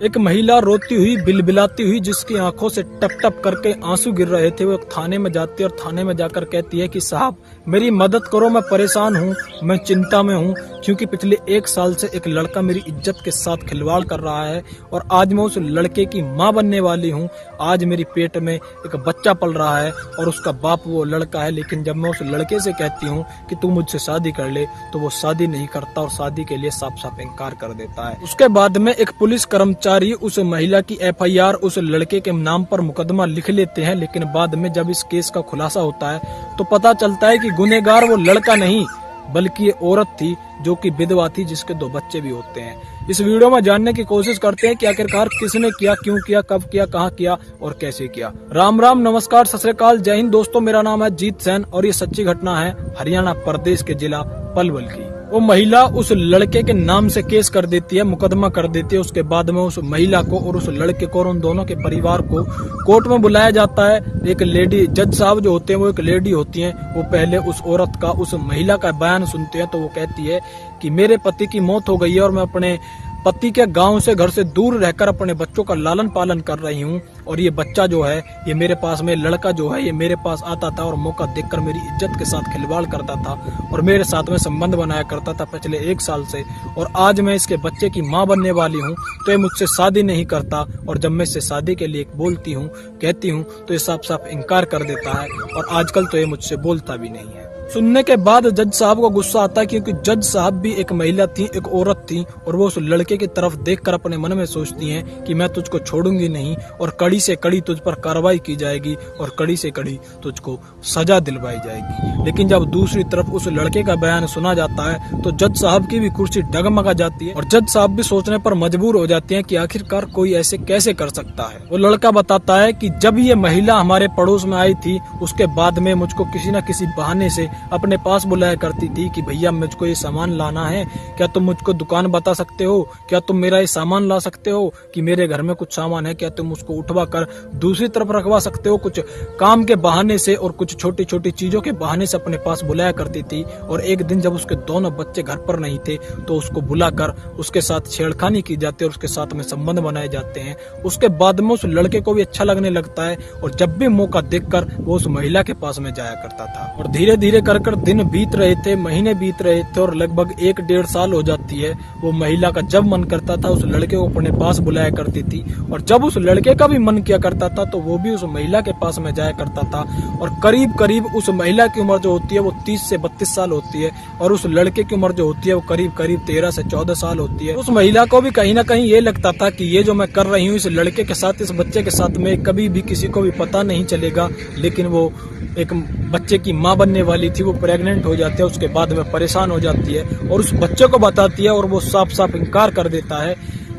एक महिला रोती हुई बिलबिलाती हुई जिसकी आंखों से टप टप करके आंसू गिर रहे थे, वो एक थाने में जाती है और थाने में जाकर कहती है कि साहब मेरी मदद करो, मैं परेशान हूँ, मैं चिंता में हूँ, क्योंकि पिछले 1 साल से एक लड़का मेरी इज्जत के साथ खिलवाड़ कर रहा है और आज मैं उस लड़के की माँ बनने वाली हूँ। आज मेरी पेट में एक बच्चा पल रहा है और उसका बाप वो लड़का है, लेकिन जब मैं उस लड़के से कहती हूँ कि तू मुझसे शादी कर ले तो वो शादी नहीं करता और शादी के लिए साफ साफ इनकार कर देता है। उसके बाद में एक पुलिस कर्मचारी उस महिला की FIR उस लड़के के नाम पर मुकदमा लिख लेते हैं, लेकिन बाद में जब इस केस का खुलासा होता है तो पता चलता है कि गुनहगार वो लड़का नहीं बल्कि ये औरत थी जो कि विधवा थी, जिसके 2 बच्चे भी होते हैं। इस वीडियो में जानने की कोशिश करते हैं कि आखिरकार किसने किया, क्यों किया, कब किया, कहां किया और कैसे किया। राम राम, नमस्कार, सत श्री अकाल, जय हिंद दोस्तों। मेरा नाम है जीत सैन और ये सच्ची घटना है हरियाणा प्रदेश के जिला पलवल की। वो महिला उस लड़के के नाम से केस कर देती है, मुकदमा कर देती है। उसके बाद में उस महिला को और उस लड़के को और उन दोनों के परिवार को कोर्ट में बुलाया जाता है। एक लेडी जज साहब जो होते हैं वो एक लेडी होती हैं, वो पहले उस औरत का, उस महिला का बयान सुनते हैं। तो वो कहती है कि मेरे पति की मौत हो गई है और मैं अपने पति के गांव से, घर से दूर रहकर अपने बच्चों का लालन पालन कर रही हूँ और ये बच्चा जो है, ये मेरे पास में लड़का जो है, ये मेरे पास आता था और मौका देखकर मेरी इज्जत के साथ खिलवाड़ करता था और मेरे साथ में संबंध बनाया करता था पिछले 1 साल से, और आज मैं इसके बच्चे की माँ बनने वाली हूँ तो ये मुझसे शादी नहीं करता। और जब मैं इससे शादी के लिए बोलती हूँ, कहती हूँ, तो ये साफ साफ इनकार कर देता है और आजकल तो ये मुझसे बोलता भी नहीं है। सुनने के बाद जज साहब को गुस्सा आता है, क्योंकि जज साहब भी एक महिला थी, एक औरत थी, और वो उस लड़के की तरफ देखकर अपने मन में सोचती हैं कि मैं तुझको छोड़ूंगी नहीं और कड़ी से कड़ी तुझ पर कार्रवाई की जाएगी और कड़ी से कड़ी तुझको सजा दिलवाई जाएगी। लेकिन जब दूसरी तरफ उस लड़के का बयान सुना जाता है तो जज साहब की भी कुर्सी डगमगा जाती है और जज साहब भी सोचने पर मजबूर हो जाते हैं कि आखिरकार कोई ऐसे कैसे कर सकता है। वो लड़का बताता है कि जब ये महिला हमारे पड़ोस में आई थी उसके बाद में मुझको किसी न किसी बहाने से अपने पास बुलाया करती थी कि भैया मुझको ये सामान लाना है, क्या तुम मुझको दुकान बता सकते हो, क्या तुम मेरा ये सामान ला सकते हो, कि मेरे घर में कुछ सामान है, क्या तुम उसको उठवा कर दूसरी तरफ रखवा सकते हो। कुछ काम के बहाने से और कुछ छोटी छोटी चीजों के बहाने से अपने पास बुलाया करती थी। और एक दिन जब उसके दोनों बच्चे घर पर नहीं थे तो उसको बुलाकर उसके साथ छेड़खानी की जाती है और उसके साथ में संबंध बनाए जाते हैं। उसके बाद में उस लड़के को भी अच्छा लगने लगता है और जब भी मौका देखकर वो उस महिला के पास में जाया करता था। और धीरे धीरे कर दिन बीत रहे थे, महीने बीत रहे थे और लगभग 1-1.5 साल हो जाती है। वो महिला का जब मन करता था उस लड़के को अपने पास बुलाया करती थी और जब उस लड़के का भी मन किया करता था तो वो भी उस महिला के पास में जाया करता था। और करीब करीब उस महिला की उम्र जो होती है वो 30 से 32 साल होती है और उस लड़के की उम्र जो होती है वो करीब करीब 13 से 14 साल होती है। उस महिला को भी कहीं ना कहीं ये लगता था कि ये जो मैं कर रही हूँ इस लड़के के साथ, इस बच्चे के साथ में कभी भी किसी को भी पता नहीं चलेगा। लेकिन वो एक बच्चे की माँ बनने वाली थी, वो प्रेग्नेंट हो जाती है, उसके बाद में परेशान हो जाती है और उस बच्चे को बताती है और वो साफ साफ इनकार कर देता है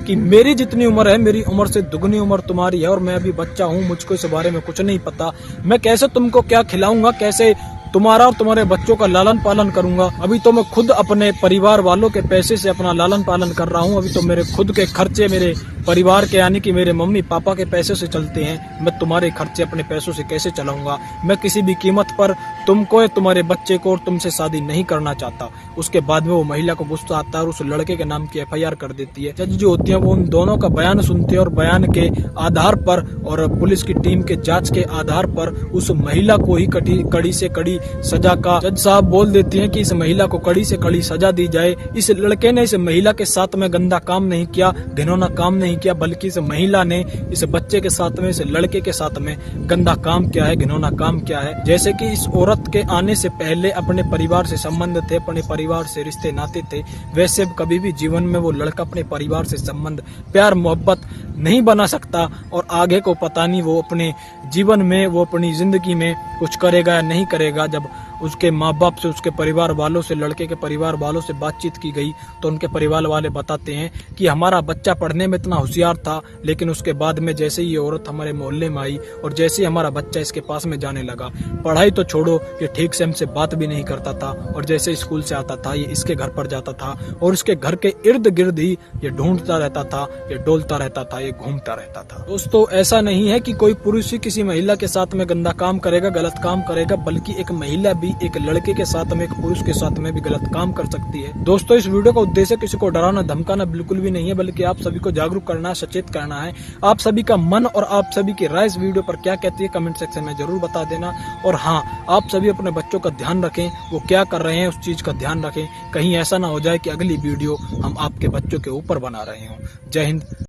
कि मेरी जितनी उम्र है, मेरी उम्र से दुगनी उम्र तुम्हारी है और मैं अभी बच्चा हूँ, मुझको इस बारे में कुछ नहीं पता। मैं कैसे तुमको क्या खिलाऊंगा, कैसे तुम्हारा और तुम्हारे बच्चों का लालन पालन करूंगा। अभी तो मैं खुद अपने परिवार वालों के पैसे से अपना लालन पालन कर रहा हूँ। अभी तो मेरे खुद के खर्चे मेरे परिवार के यानी कि मेरे मम्मी पापा के पैसे से चलते हैं। मैं तुम्हारे खर्चे अपने पैसों से कैसे चलाऊंगा। मैं किसी भी कीमत पर तुमको, तुम्हारे बच्चे को और तुमसे शादी नहीं करना चाहता। उसके बाद में वो महिला को गुस्सा आता है और उस लड़के के नाम की FIR कर देती है। जज जो होती है वो उन दोनों का बयान सुनते हैं और बयान के आधार पर और पुलिस की टीम के जांच के आधार पर उस महिला को ही कड़ी से कड़ी सजा का जज साहब बोल देती हैं कि इस महिला को कड़ी से कड़ी सजा दी जाए। इस लड़के ने इस महिला के साथ में गंदा काम नहीं किया, घिनौना काम नहीं किया, बल्कि इस महिला ने इस बच्चे के साथ में, इस लड़के के साथ में गंदा काम किया है, घिनौना काम किया है। जैसे कि इस औरत के आने से पहले अपने परिवार से संबंध थे, अपने परिवार से रिश्ते नाते थे, वैसे कभी भी जीवन में वो लड़का अपने परिवार से संबंध, प्यार मोहब्बत नहीं बना सकता और आगे को पता नहीं वो अपने जीवन में, वो अपनी जिंदगी में कुछ करेगा या नहीं करेगा। जब उसके माँ बाप से, उसके परिवार वालों से, लड़के के परिवार वालों से बातचीत की गई तो उनके परिवार वाले बताते हैं कि हमारा बच्चा पढ़ने में इतना होशियार था, लेकिन उसके बाद में जैसे ही ये औरत हमारे मोहल्ले में आई और जैसे ही हमारा बच्चा इसके पास में जाने लगा, पढ़ाई तो छोड़ो, ये ठीक से हमसे बात भी नहीं करता था और जैसे स्कूल से आता था ये इसके घर पर जाता था और इसके घर के इर्द गिर्द ही ये ढूंढता रहता था, ये डोलता रहता था, ये घूमता रहता था। दोस्तों, ऐसा नहीं है कि कोई पुरुष ही किसी महिला के साथ में गंदा काम करेगा, गलत काम करेगा, बल्कि एक महिला भी लड़की एक लड़के के साथ में, एक पुरुष के साथ में भी गलत काम कर सकती है। दोस्तों, इस वीडियो का उद्देश्य किसी को डराना धमकाना बिल्कुल भी नहीं है, बल्कि आप सभी को जागरूक करना, सचेत करना है। आप सभी का मन और आप सभी की राय इस वीडियो पर क्या कहती है कमेंट सेक्शन में जरूर बता देना। और हाँ, आप सभी अपने बच्चों का ध्यान रखें, वो क्या कर रहे हैं उस चीज का ध्यान रखें। कहीं ऐसा ना हो जाए कि अगली वीडियो हम आपके बच्चों के ऊपर बना रहे हों। जय हिंद।